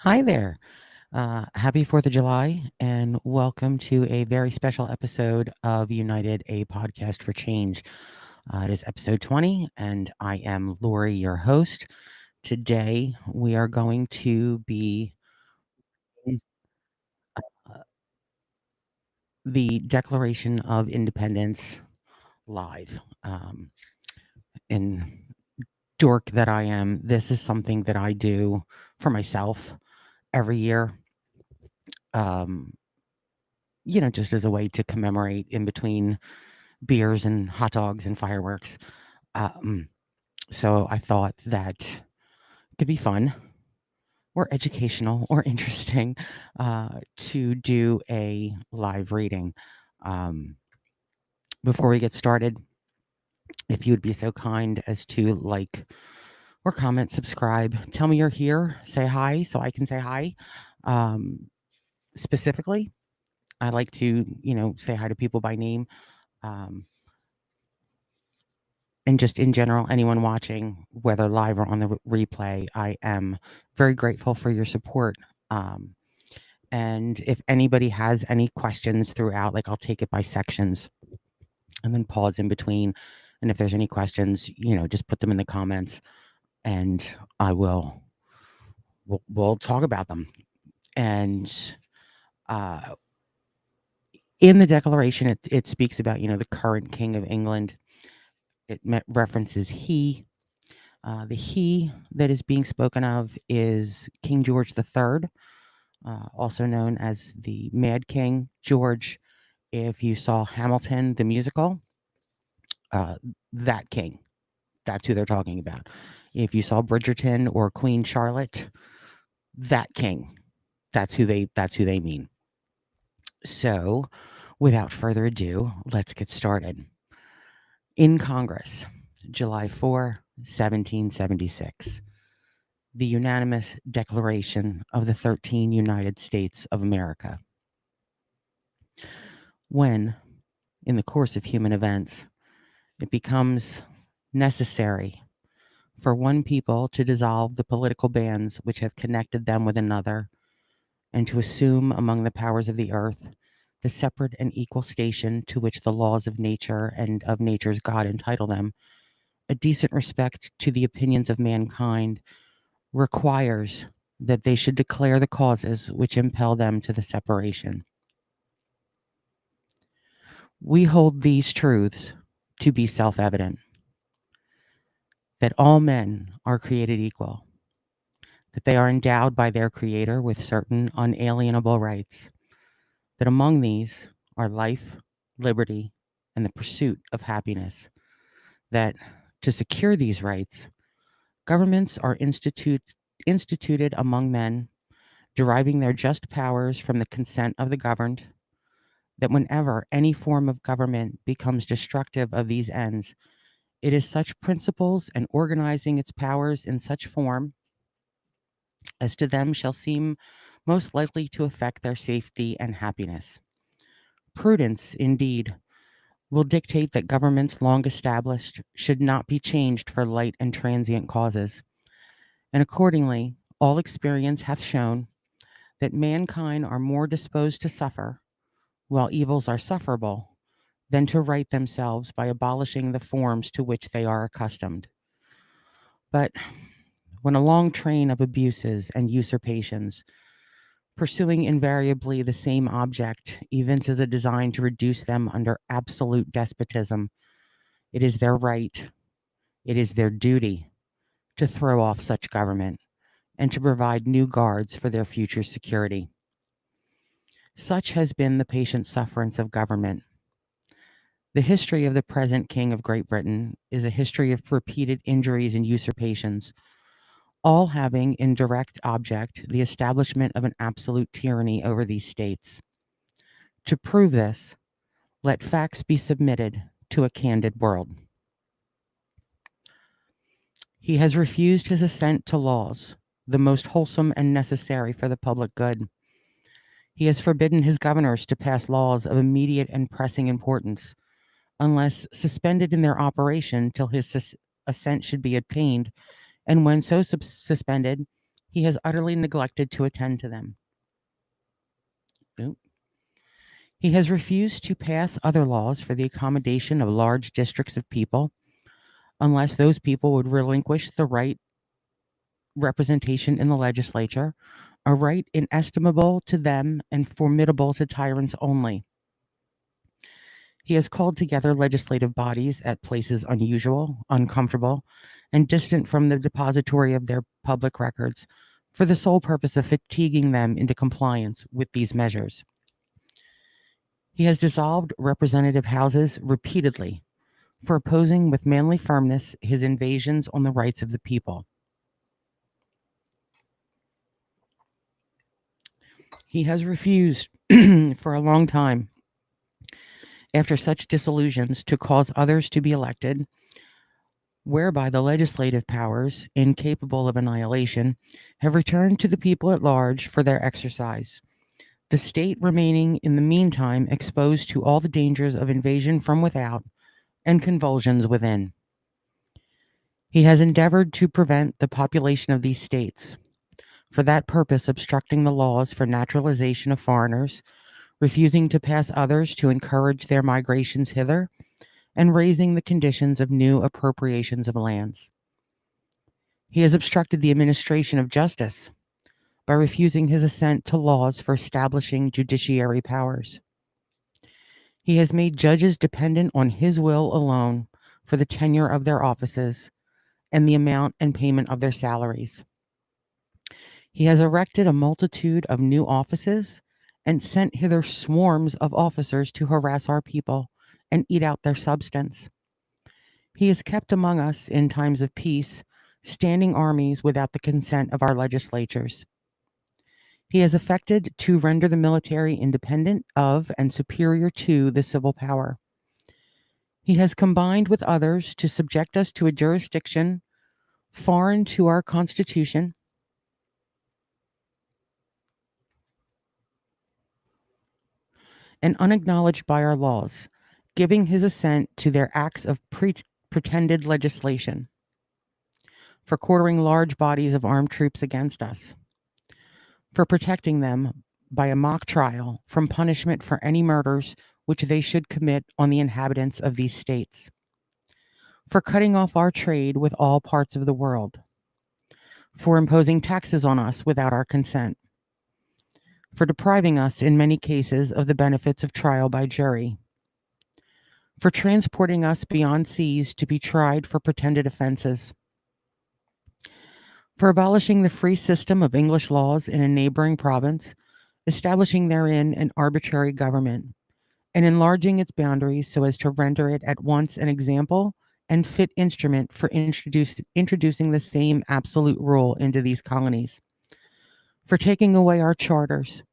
Hi there. Happy 4th of July, and welcome to a very special episode of United, a podcast for change. It is episode 20, and I am Lori, your host. Today, we are going to be uh, the Declaration of Independence live. In dork that I am, this is something that I do for myself every year. Um, just as a way to commemorate in between beers and hot dogs and fireworks. Um, so I thought that it could be fun or educational or interesting to do a live reading. Um, Before we get started, if you would be so kind as to like or comment, subscribe, tell me you're here, say hi so I can say hi. Um, Specifically, I like to, say hi to people by name. Um, and just in general, anyone watching, whether live or on the replay, I am very grateful for your support. Um, and if anybody has any questions throughout, like I'll take it by sections and then pause in between. And if there's any questions, just put them in the comments and we'll talk about them. And uh, in the Declaration, it speaks about, the current King of England. It references he. The he that is being spoken of is King George III, also known as the Mad King George. If you saw Hamilton, the musical, uh, that king, that's who they're talking about. If you saw Bridgerton or Queen Charlotte, that king, that's who they mean. So, without further ado, let's get started. In Congress, July 4, 1776. The unanimous Declaration of the 13 United States of America. When, in the course of human events, it becomes necessary for one people to dissolve the political bands which have connected them with another, and to assume among the powers of the earth the separate and equal station to which the laws of nature and of nature's God entitle them, a decent respect to the opinions of mankind requires that they should declare the causes which impel them to the separation. We hold these truths to be self-evident, that all men are created equal, that they are endowed by their Creator with certain unalienable rights, that among these are life, liberty, and the pursuit of happiness, that to secure these rights, governments are instituted among men, deriving their just powers from the consent of the governed, that whenever any form of government becomes destructive of these ends, it is such principles and organizing its powers in such form as to them shall seem most likely to affect their safety and happiness. Prudence, indeed, will dictate that governments long established should not be changed for light and transient causes, and accordingly, all experience hath shown that mankind are more disposed to suffer, while evils are sufferable, than to right themselves by abolishing the forms to which they are accustomed. But when a long train of abuses and usurpations, pursuing invariably the same object, evinces a design to reduce them under absolute despotism, it is their right, it is their duty to throw off such government and to provide new guards for their future security. Such has been the patient sufferance of government. The history of the present King of Great Britain is a history of repeated injuries and usurpations, all having in direct object the establishment of an absolute tyranny over these states. To prove this, let facts be submitted to a candid world. He has refused his assent to laws, the most wholesome and necessary for the public good. He has forbidden his governors to pass laws of immediate and pressing importance, unless suspended in their operation till his assent should be obtained, and when so suspended, he has utterly neglected to attend to them. Nope. He has refused to pass other laws for the accommodation of large districts of people unless those people would relinquish the right representation in the legislature, a right inestimable to them and formidable to tyrants only. He has called together legislative bodies at places unusual, uncomfortable, and distant from the depository of their public records for the sole purpose of fatiguing them into compliance with these measures. He has dissolved representative houses repeatedly for opposing with manly firmness his invasions on the rights of the people. He has refused for a long time, after such disillusions, to cause others to be elected, whereby the legislative powers, incapable of annihilation, have returned to the people at large for their exercise, the state remaining in the meantime exposed to all the dangers of invasion from without and convulsions within. He has endeavored to prevent the population of these states, for that purpose obstructing the laws for naturalization of foreigners, refusing to pass others to encourage their migrations hither, and raising the conditions of new appropriations of lands. He has obstructed the administration of justice by refusing his assent to laws for establishing judiciary powers. He has made judges dependent on his will alone for the tenure of their offices and the amount and payment of their salaries. He has erected a multitude of new offices and sent hither swarms of officers to harass our people and eat out their substance. He has kept among us in times of peace standing armies without the consent of our legislatures. He has affected to render the military independent of and superior to the civil power. He has combined with others to subject us to a jurisdiction foreign to our Constitution and unacknowledged by our laws, giving his assent to their acts of pretended legislation for quartering large bodies of armed troops against us, for protecting them by a mock trial from punishment for any murders which they should commit on the inhabitants of these states, for cutting off our trade with all parts of the world, for imposing taxes on us without our consent, for depriving us in many cases of the benefits of trial by jury, for transporting us beyond seas to be tried for pretended offenses, for abolishing the free system of English laws in a neighboring province, establishing therein an arbitrary government, and enlarging its boundaries so as to render it at once an example and fit instrument for introducing the same absolute rule into these colonies, for taking away our charters,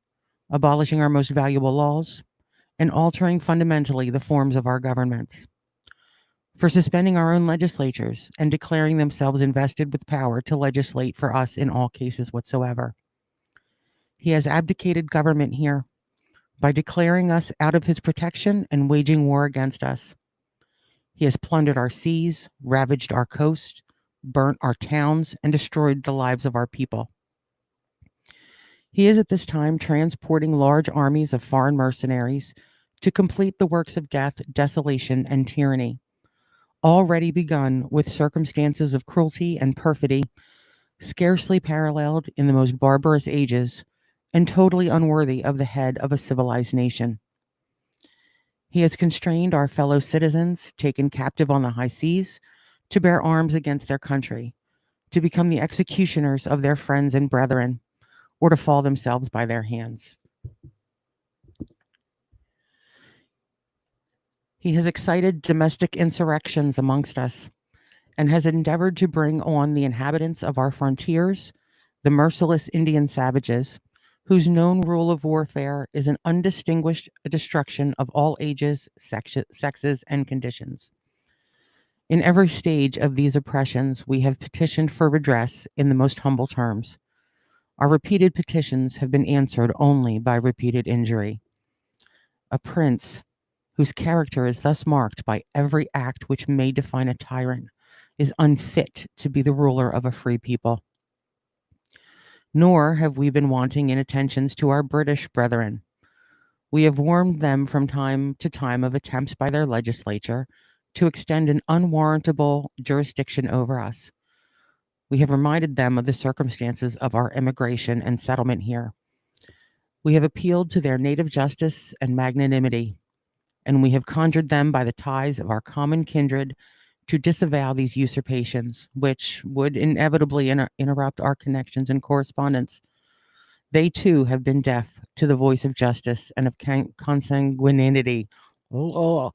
abolishing our most valuable laws, and altering fundamentally the forms of our governments, for suspending our own legislatures and declaring themselves invested with power to legislate for us in all cases whatsoever. He has abdicated government here by declaring us out of his protection and waging war against us. He has plundered our seas, ravaged our coast, burnt our towns, and destroyed the lives of our people. He is at this time transporting large armies of foreign mercenaries to complete the works of death, desolation, and tyranny, already begun with circumstances of cruelty and perfidy scarcely paralleled in the most barbarous ages and totally unworthy of the head of a civilized nation. He has constrained our fellow citizens, taken captive on the high seas, to bear arms against their country, to become the executioners of their friends and brethren, or to fall themselves by their hands. He has excited domestic insurrections amongst us, and has endeavored to bring on the inhabitants of our frontiers, the merciless Indian savages, whose known rule of warfare is an undistinguished destruction of all ages, sexes, and conditions. In every stage of these oppressions, we have petitioned for redress in the most humble terms. Our repeated petitions have been answered only by repeated injury. A prince whose character is thus marked by every act which may define a tyrant is unfit to be the ruler of a free people. Nor have we been wanting in attentions to our British brethren. We have warned them from time to time of attempts by their legislature to extend an unwarrantable jurisdiction over us. We have reminded them of the circumstances of our immigration and settlement here. We have appealed to their native justice and magnanimity, and we have conjured them by the ties of our common kindred to disavow these usurpations, which would inevitably interrupt our connections and correspondence. They too have been deaf to the voice of justice and of consanguinity. Oh,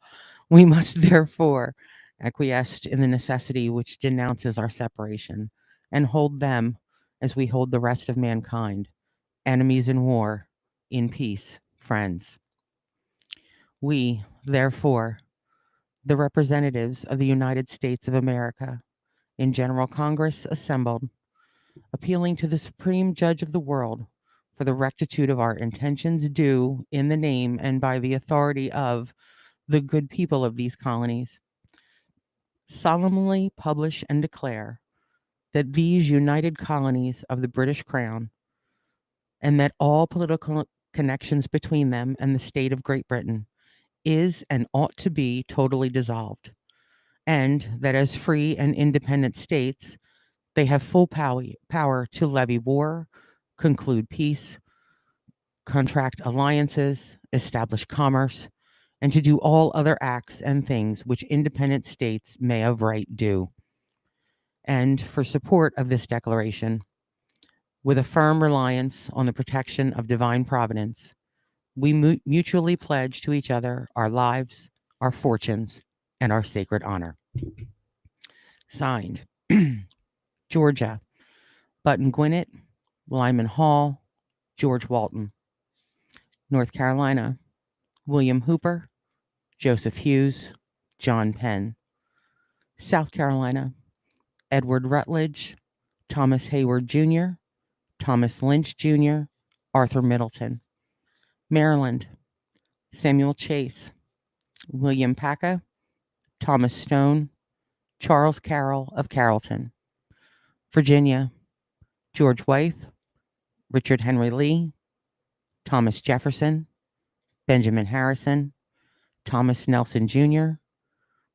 we must therefore acquiesce in the necessity which denounces our separation, and hold them as we hold the rest of mankind, enemies in war, in peace, friends. We, therefore, the representatives of the United States of America, in General Congress assembled, appealing to the Supreme Judge of the world for the rectitude of our intentions, do, in the name and by the authority of the good people of these colonies, solemnly publish and declare that these united colonies of the British Crown, and that all political connections between them and the state of Great Britain, is and ought to be totally dissolved, and that as free and independent states, they have full power to levy war, conclude peace, contract alliances, establish commerce, and to do all other acts and things which independent states may of right do. And for support of this declaration, with a firm reliance on the protection of divine providence, we mutually pledge to each other our lives, our fortunes, and our sacred honor. Signed, Georgia, Button Gwinnett, Lyman Hall, George Walton. North Carolina, William Hooper, Joseph Hughes, John Penn. South Carolina, Edward Rutledge, Thomas Hayward Jr., Thomas Lynch Jr., Arthur Middleton. Maryland, Samuel Chase, William Paca, Thomas Stone, Charles Carroll of Carrollton. Virginia, George Wythe, Richard Henry Lee, Thomas Jefferson, Benjamin Harrison, Thomas Nelson Jr.,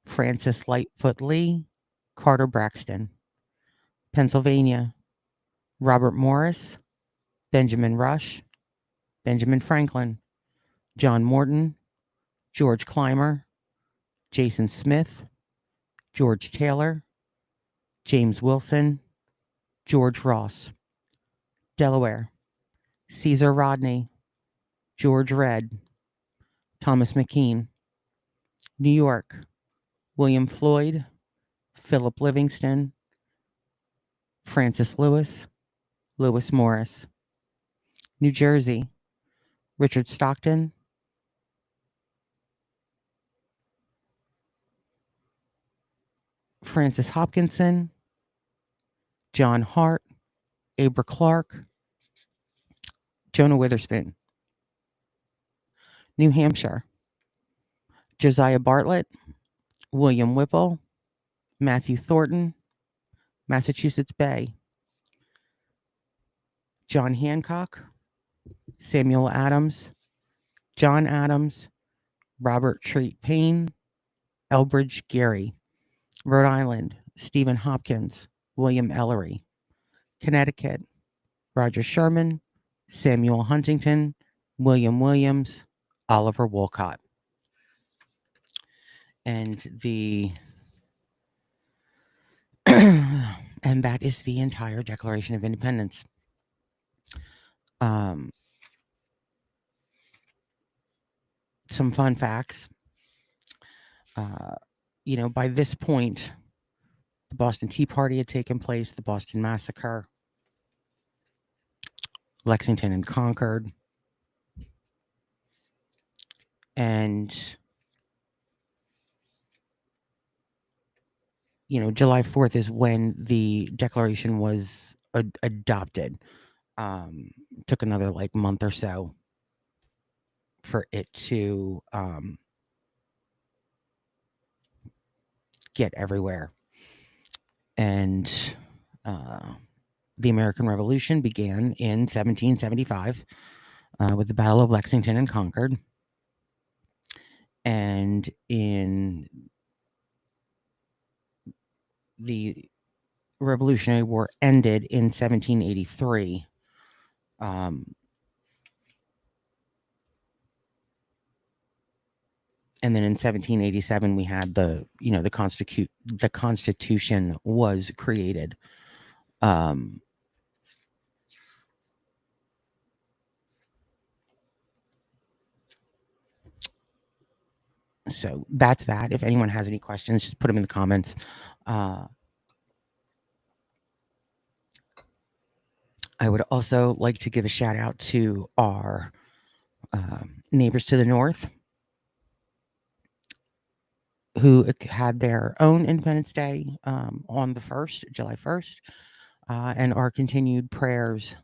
Francis Lightfoot Lee, Carter Braxton. Pennsylvania, Robert Morris, Benjamin Rush, Benjamin Franklin, John Morton, George Clymer, Jason Smith, George Taylor, James Wilson, George Ross. Delaware, Caesar Rodney, George Redd, Thomas McKean. New York, William Floyd, Philip Livingston, Francis Lewis, Lewis Morris. New Jersey, Richard Stockton, Francis Hopkinson, John Hart, Abra Clark, Jonah Witherspoon. New Hampshire, Josiah Bartlett, William Whipple, Matthew Thornton. Massachusetts Bay, John Hancock, Samuel Adams, John Adams, Robert Treat Payne, Elbridge Gerry. Rhode Island, Stephen Hopkins, William Ellery. Connecticut, Roger Sherman, Samuel Huntington, William Williams, Oliver Wolcott. And and that is the entire Declaration of Independence. Some fun facts. By this point, the Boston Tea Party had taken place, the Boston Massacre, Lexington and Concord, and July 4th is when the Declaration was adopted. Took another month or so for it to get everywhere. And the American Revolution began in 1775 with the Battle of Lexington and Concord. And in the Revolutionary War ended in 1783. And then in 1787 we had the Constitution was created. So that's that. If anyone has any questions, just put them in the comments. I would also like to give a shout out to our neighbors to the north who had their own Independence Day on the 1st, July 1st, and our continued prayers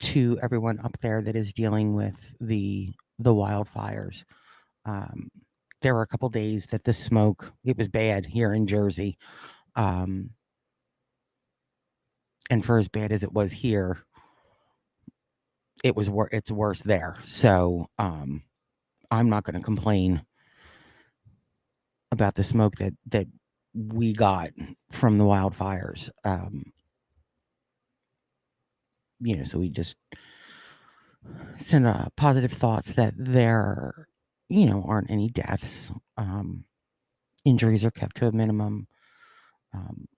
to everyone up there that is dealing with the wildfires. There were a couple days that the smoke, it was bad here in Jersey. And for as bad as it was here, it's worse there. So I'm not going to complain about the smoke that we got from the wildfires. So we just send positive thoughts that there, aren't any deaths. Injuries are kept to a minimum.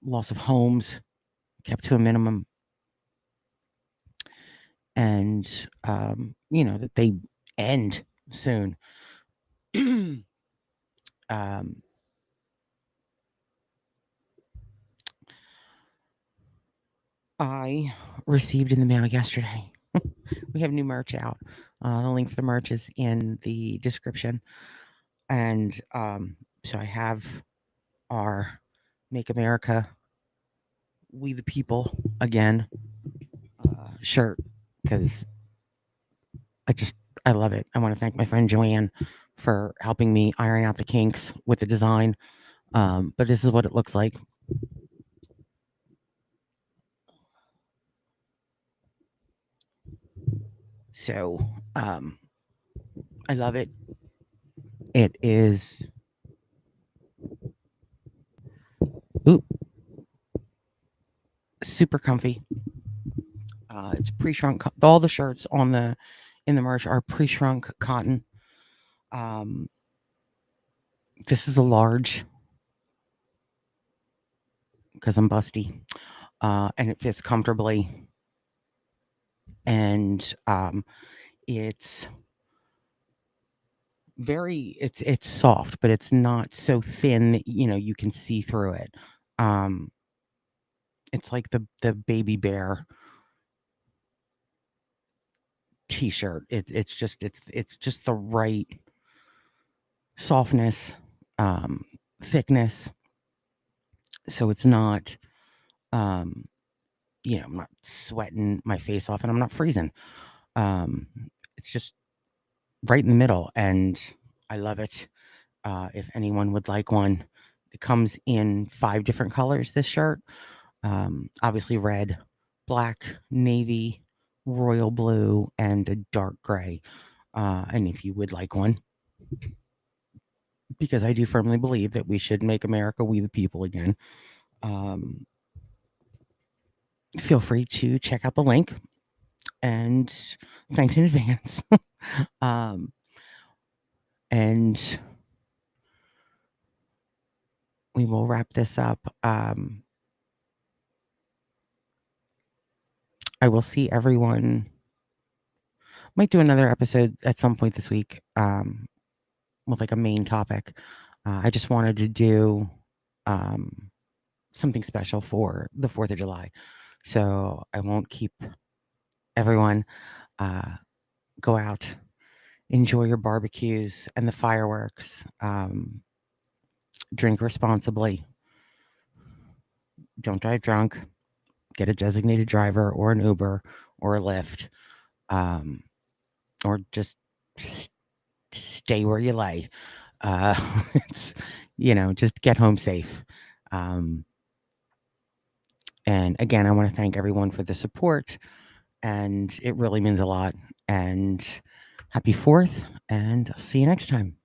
Loss of homes kept to a minimum. And, that they end soon. I received in the mail yesterday. We have new merch out. The link for the merch is in the description. And so I have our Make America We the People Again shirt because I love it. I want to thank my friend Joanne for helping me iron out the kinks with the design. But this is what it looks like. So I love it. It is super comfy. It's pre-shrunk. All the shirts in the merch are pre-shrunk cotton. This is a large because I'm busty, and it fits comfortably. And it's it's soft, but it's not so thin that, you can see through it. It's like the baby bear t-shirt. It's just the right softness, thickness. So it's not, I'm not sweating my face off and I'm not freezing. It's just right in the middle, and I love it. If anyone would like one, it comes in 5 different colors, this shirt. Obviously red, black, navy, royal blue, and a dark gray. And if you would like one, because I do firmly believe that we should make America We the People again, feel free to check out the link. And thanks in advance. And we will wrap this up. I will see everyone. Might do another episode at some point this week with like a main topic. I just wanted to do something special for the 4th of July. So I won't keep everyone. Go out, enjoy your barbecues and the fireworks. Drink responsibly. Don't drive drunk. Get a designated driver or an Uber or a Lyft. Or just stay where you lay. It's, just get home safe. And again, I want to thank everyone for the support, and it really means a lot. And happy 4th, and I'll see you next time.